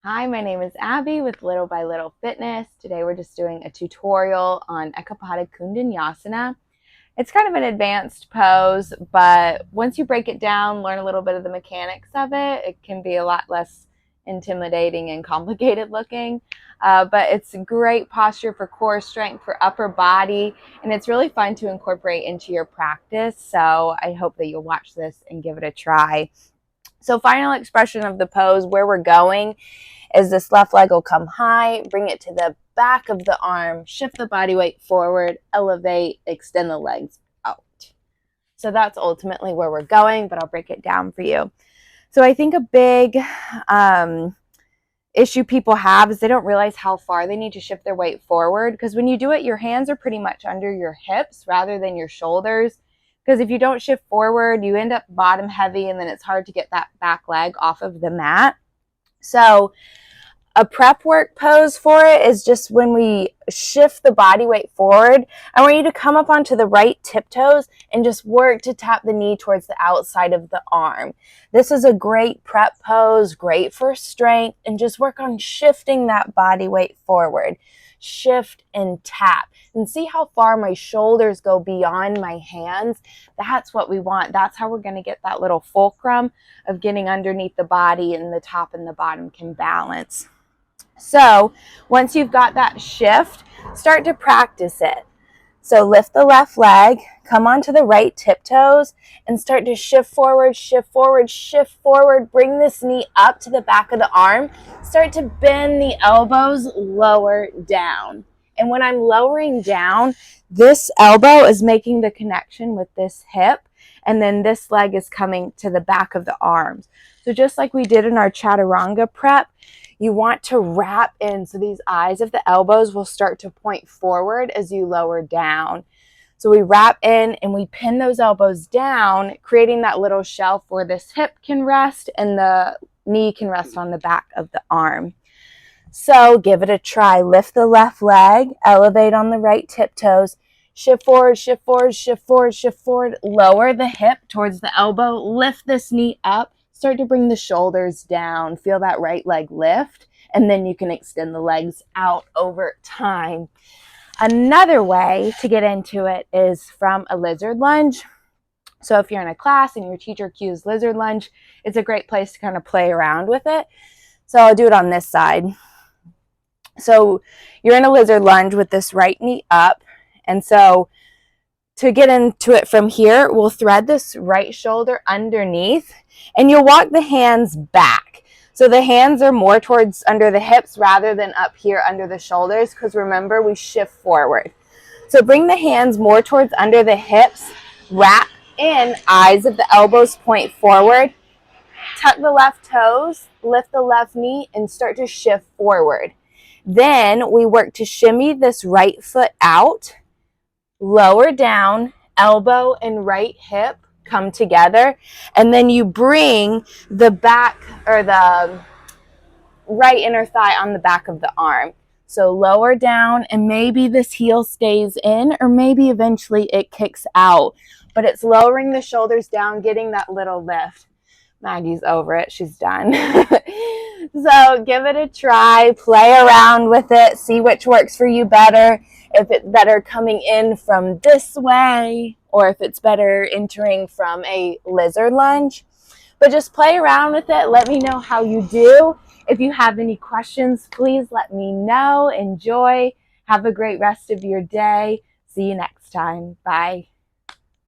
Hi, my name is Abby with Little by Little Fitness. Today we're just doing a tutorial on Koundinyasana. It's kind of an advanced pose, but once you break it down, learn a little bit of the mechanics of it, it can be a lot less intimidating and complicated looking. But it's great posture for core strength, for upper body, and it's really fun to incorporate into your practice. So I hope that you'll watch this and give it a try. So final expression of the pose, where we're going is this left leg will come high, bring it to the back of the arm, shift the body weight forward, elevate, extend the legs out. So that's ultimately where we're going, but I'll break it down for you. So I think a big issue people have is they don't realize how far they need to shift their weight forward, because when you do it, your hands are pretty much under your hips rather than your shoulders. Because if you don't shift forward, you end up bottom heavy, and then it's hard to get that back leg off of the mat. So a prep work pose for it is just when we shift the body weight forward. I want you to come up onto the right tiptoes and just work to tap the knee towards the outside of the arm. This is a great prep pose, great for strength, and just work on shifting that body weight forward. Shift and tap. And see how far my shoulders go beyond my hands. That's what we want. That's how we're going to get that little fulcrum of getting underneath the body, and the top and the bottom can balance. So once you've got that shift, start to practice it. So lift the left leg, come onto the right tiptoes, and start to shift forward, shift forward, shift forward. Bring this knee up to the back of the arm. Start to bend the elbows, lower down. And when I'm lowering down, this elbow is making the connection with this hip, and then this leg is coming to the back of the arms. So just like we did in our chaturanga prep, you want to wrap in, so these eyes of the elbows will start to point forward as you lower down. So we wrap in and we pin those elbows down, creating that little shelf where this hip can rest and the knee can rest on the back of the arm. So give it a try. Lift the left leg, elevate on the right tiptoes, shift forward, shift forward, shift forward, shift forward, lower the hip towards the elbow, lift this knee up, start to bring the shoulders down, feel that right leg lift, and then you can extend the legs out over time. Another way to get into it is from a lizard lunge. So if you're in a class and your teacher cues lizard lunge, it's a great place to kind of play around with it. So I'll do it on this side. So you're in a lizard lunge with this right knee up. And so to get into it from here, we'll thread this right shoulder underneath, and you'll walk the hands back. So the hands are more towards under the hips rather than up here under the shoulders, because remember, we shift forward. So bring the hands more towards under the hips, wrap in, eyes of the elbows point forward, tuck the left toes, lift the left knee, and start to shift forward. Then we work to shimmy this right foot out, lower down, elbow and right hip come together, and then you bring the back or the right inner thigh on the back of the arm. So lower down, and maybe this heel stays in, or maybe eventually it kicks out, but it's lowering the shoulders down, getting that little lift. Maggie's over it. She's done. So give it a try. Play around with it. See which works for you better. If it's better coming in from this way, or if it's better entering from a lizard lunge. But just play around with it. Let me know how you do. If you have any questions, please let me know. Enjoy. Have a great rest of your day. See you next time. Bye.